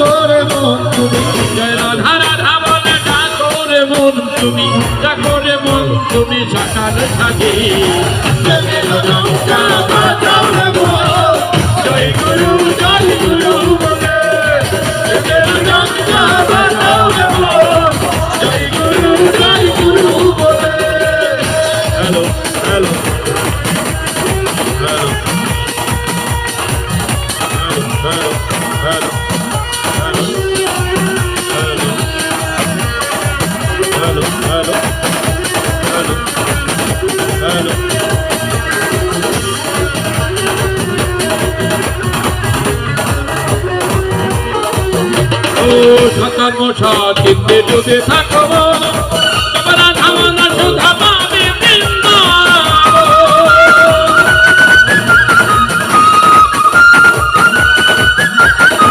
করে মন তুমি জয় রাধা রাধা বলে ডাকরে মন তুমি ডাকরে মন তুমি সকাল থাকে জয় গুরু বলে জয় গুরু বলে হ্যালো হ্যালো সকাল মশা চিনতে যদি থাকো তোমরা ধামনা সুধা পাবে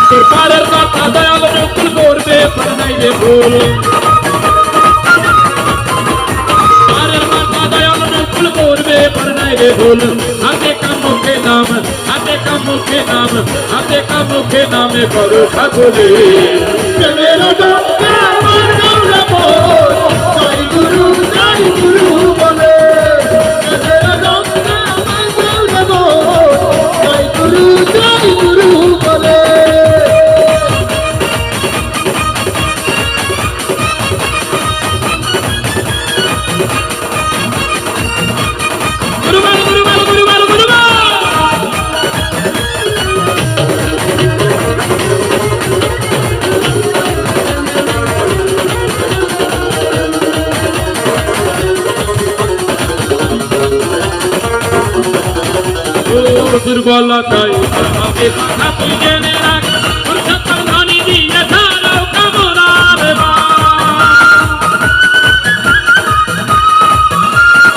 তোর পারের কথা দয়াল মুকুল করবে পারনাইলে ভুল পারের কথা দয়াল মুকুল করবে পারনাইলে ভুল হাতে কামুখে নাম হাতে কামুখে নাম হাতে কামুখে নামে করো সকলে মেরা ডঙ্কা মারগাঁও বল জয় গুরু বলে মেরা ডঙ্কা মারগাঁও বল জয় গুরু বলে দুর্বলতায় আমাকে কথা তুই জেনে রাখ পুরুষোত্তম ধ্বনি দিয়ে ছাড়ো কামনার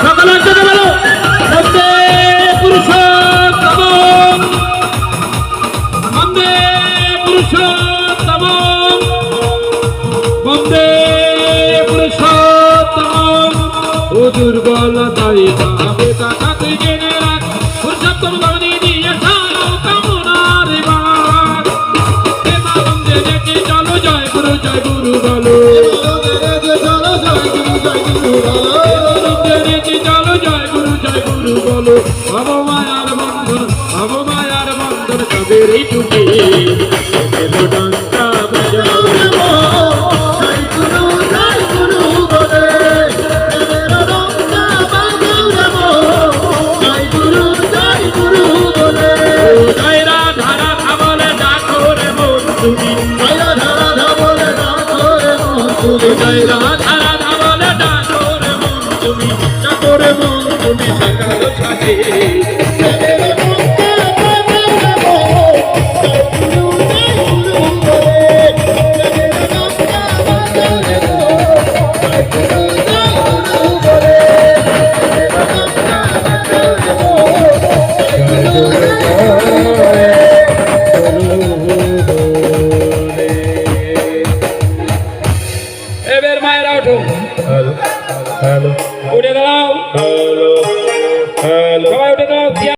সকল একসাথে বলো বন্দে পুরুষোত্তম বন্দে পুরুষোত্তম বন্দে পুরুষোত্তম ও দুর্বলতায় আমাকে কথা তুই জেনে রাখ পুরুষোত্তম ধ্বনি দিয়ে ছাড়ো কামনার বাগ বন্দে রেখে চলো জয় গুরু বলো বন্দে রেখে চলো জয় গুরু বলো ভবমায়ার বন্ধন কবির টুকে ডঙ্কা বাজাও জয় রাধা রাধা বলে ডাকরে মন তুমি ডাকরে মন তুমি সকাল থাকে এবার মায়েরা ওঠো, উঠে দাঁড়াও।